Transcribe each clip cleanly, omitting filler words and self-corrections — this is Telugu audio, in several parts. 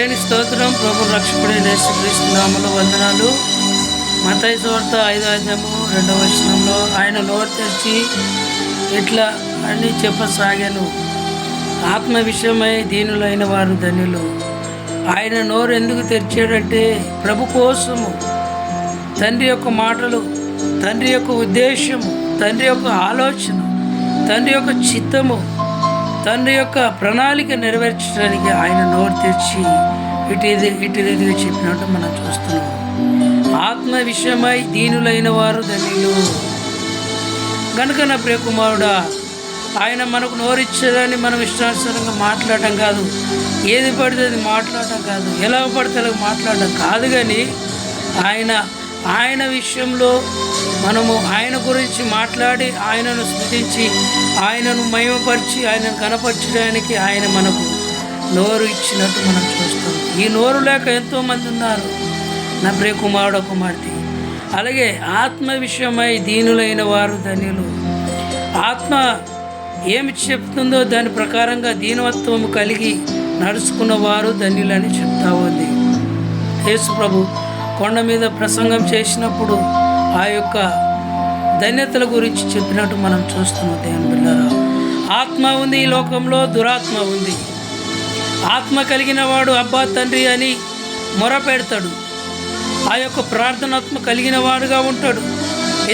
దేవుని స్తోత్రం. ప్రభు రక్షకుడైన యేసుక్రీస్తు నామములో వందనాలు. మత్తయి సువార్త 5:2 ఆయన నోరు తెరిచి ఇట్లా అని చెప్పసాగాను, ఆత్మ విషయమై దీనులైన వారు ధన్యులు. ఆయన నోరు ఎందుకు తెరిచాడంటే ప్రభు కోసము, తండ్రి యొక్క మాటలు, తండ్రి యొక్క ఉద్దేశము, తండ్రి యొక్క ఆలోచన, తండ్రి యొక్క చిత్తము, తండ్రి యొక్క ప్రణాళిక నెరవేర్చడానికి ఆయన నోరు తెరిచి ఇటు చెప్పినట్టు మనం చూస్తున్నాం. ఆత్మ విషయమై దీనులైన వారు ధన్యులు. కనుక నా ప్రియకుమారుడా, ఆయన మనకు నోరిచ్చేదాన్ని మనం ఇష్టానుసారంగా మాట్లాడటం కాదు, ఏది పడితే అది మాట్లాడటం కాదు, ఎలా పడితే అలా మాట్లాడటం కాదు. కానీ ఆయన విషయంలో మనము ఆయన గురించి మాట్లాడి, ఆయనను స్తుతించి, ఆయనను మహిమపరిచి, ఆయనను కనపరచడానికి ఆయన మనకు నోరు ఇచ్చినట్టు మనం చూస్తాం. ఈ నోరు లేక ఎంతోమంది ఉన్నారు నా ప్రియ కుమారుడు కుమార్తె. అలాగే ఆత్మ విషయమై దీనులైన వారు ధన్యులు. ఆత్మ ఏమి చెప్తుందో దాని ప్రకారంగా దీనవత్వము కలిగి నడుచుకున్న వారు ధన్యులని చెప్తా ఉంది. యేసు ప్రభు కొండ మీద ప్రసంగం చేసినప్పుడు ఆ యొక్క ధన్యతల గురించి చెప్పినట్టు మనం చూస్తున్నాం. దేవుని బిడ్డలారా, ఆత్మ ఉంది ఈ లోకంలో, దురాత్మ ఉంది. ఆత్మ కలిగిన వాడు అబ్బా తండ్రి అని మొర పెడతాడు. ఆ యొక్క ప్రార్థనాత్మ కలిగిన వాడుగా ఉంటాడు.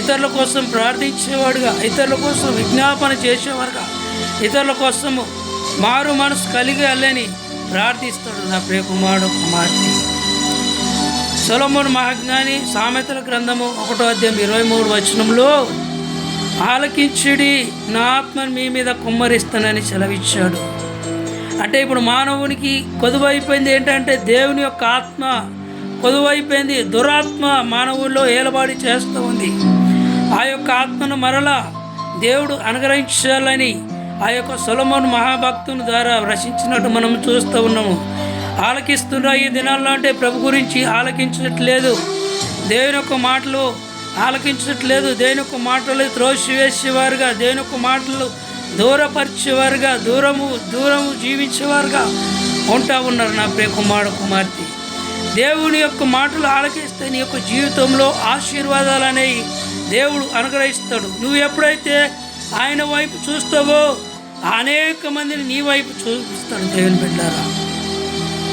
ఇతరుల కోసం ప్రార్థించేవాడుగా, ఇతరుల కోసం విజ్ఞాపన చేసేవాడుగా, ఇతరుల కోసము మారు మనసు కలిగాలని ప్రార్థిస్తాడు నా ప్రియ కుమారుడు కుమార్తె. సొలొమోను మహాజ్ఞాని సామెతల గ్రంథము 1:23 ఆలకించుడి, నా ఆత్మను మీ మీద కుమ్మరిస్తానని సెలవిచ్చాడు. అంటే ఇప్పుడు మానవునికి కొదువైపోయింది ఏంటంటే దేవుని యొక్క ఆత్మ కొదువైపోయింది. దురాత్మ మానవుల్లో ఏలబాడి చేస్తూ ఉంది. ఆ యొక్క ఆత్మను మరలా దేవుడు అనుగ్రహించాలని ఆ యొక్క సొలొమోను మహాభక్తుని ద్వారా రచించినట్టు మనం చూస్తూ ఉన్నాము. ఆలకిస్తున్న ఈ దినాల్లో అంటే ప్రభు గురించి ఆలకించట్లేదు, దేవుని యొక్క మాటలు ఆలకించట్లేదు, దేవుని యొక్క మాటలు త్రోసివేసేవారుగా, దేవుని యొక్క మాటలు దూరపరిచేవారుగా, దూరము జీవించేవారుగా ఉంటా ఉన్నారు నా ప్రియ కుమారుడు కుమార్తె. దేవుని యొక్క మాటలు ఆలకిస్తే నీ యొక్క జీవితంలో ఆశీర్వాదాలు అనేవి దేవుడు అనుగ్రహిస్తాడు. నువ్వు ఎప్పుడైతే ఆయన వైపు చూస్తావో అనేక మందిని నీ వైపు చూపిస్తాడు దేవుని బిడ్డలారా.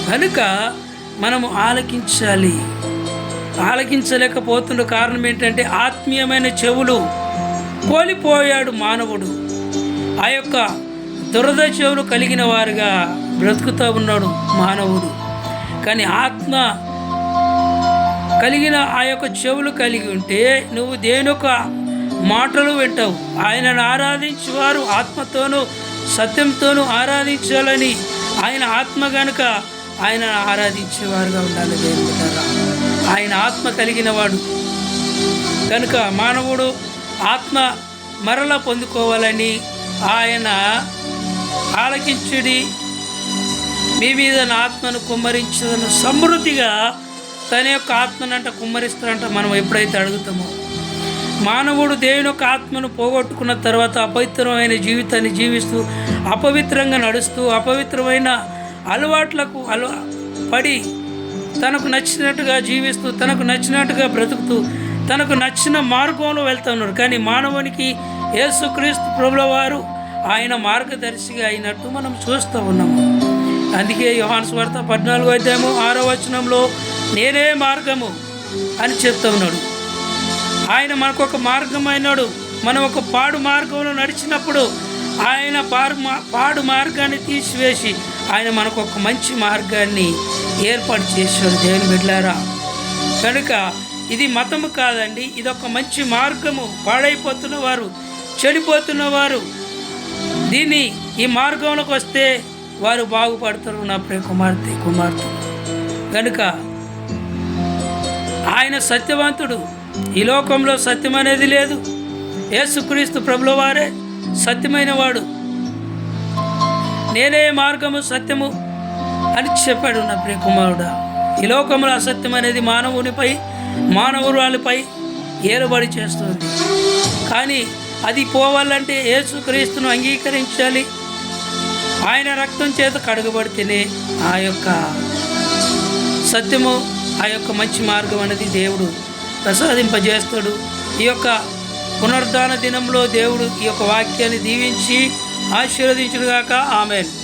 కనుక మనము ఆలకించాలి. ఆలకించలేకపోతున్న కారణం ఏంటంటే ఆత్మీయమైన చెవులు కోల్పోయాడు మానవుడు. ఆ యొక్క దురద చెవులు కలిగిన వారుగా బ్రతుకుతూ ఉన్నాడు మానవుడు. కానీ ఆత్మ కలిగిన ఆ యొక్క చెవులు కలిగి ఉంటే నువ్వు దేని యొక్క మాటలు వింటావు. ఆయనను ఆరాధించేవారు ఆత్మతోనూ సత్యంతోనూ ఆరాధించాలని ఆయన ఆత్మ కనుక ఆయన ఆరాధించేవారుగా ఉండాలి. దేవుడారా, ఆయన ఆత్మ కలిగిన వాడు కనుక మానవుడు ఆత్మ మరల పొందుకోవాలని ఆయన ఆలకించుడి, మీ మీద నా ఆత్మను కుమ్మరించదను సమృద్ధిగా తన యొక్క ఆత్మనంట కుమ్మరిస్తాడంట. మనం ఎప్పుడైతే అడుగుతామో, మానవుడు దేవుని యొక్క ఆత్మను పోగొట్టుకున్న తర్వాత అపవిత్రమైన జీవితాన్ని జీవిస్తూ, అపవిత్రంగా నడుస్తూ, అపవిత్రమైన అలవాట్లకు పడి తనకు నచ్చినట్టుగా జీవిస్తూ, తనకు నచ్చినట్టుగా బ్రతుకుతూ, తనకు నచ్చిన మార్గంలో వెళ్తూ ఉన్నాడు. కానీ మానవునికి యేసుక్రీస్తు ప్రభుల వారు ఆయన మార్గదర్శిగా అయినట్టు మనం చూస్తూ ఉన్నాము. అందుకే యోహాను సువార్త 14:6 నేనే మార్గము అని చెప్తూ ఉన్నాడు. ఆయన మనకు ఒక మార్గం అయినాడు. మనం ఒక పాడు మార్గంలో నడిచినప్పుడు ఆయన పాడు మార్గాన్ని తీసివేసి ఆయన మనకు ఒక మంచి మార్గాన్ని ఏర్పాటు చేశాడు. దేవుని బిడ్డలారా, కనుక ఇది మతము కాదండి, ఇది ఒక మంచి మార్గము. పాడైపోతున్న వారు, చెడిపోతున్న వారు ఈ మార్గంలోకి వస్తే వారు బాగుపడతారు నా ప్రియ కుమార్తె. కనుక ఆయన సత్యవంతుడు. ఈ లోకంలో సత్యం అనేది లేదు. యేసుక్రీస్తు ప్రభుల వారే సత్యమైన వాడు. నేనే మార్గము సత్యము అని చెప్పాడు నా ప్రియ కుమారుడా. ఈ లోకంలో అసత్యం అనేది మానవురాలపై ఏలుబడి చేస్తుంది. కానీ అది పోవాలంటే యేసుక్రీస్తును అంగీకరించాలి. ఆయన రక్తం చేత కడగబడితేనే ఆ యొక్క సత్యము, ఆ యొక్క మంచి మార్గం అనేది దేవుడు ప్రసాదింపజేస్తాడు. ఈ యొక్క పునరుద్ధాన దినంలో దేవుడు ఈ యొక్క వాక్యాన్ని దీవించి ఆశీర్వదించునుగాక. ఆమేన్.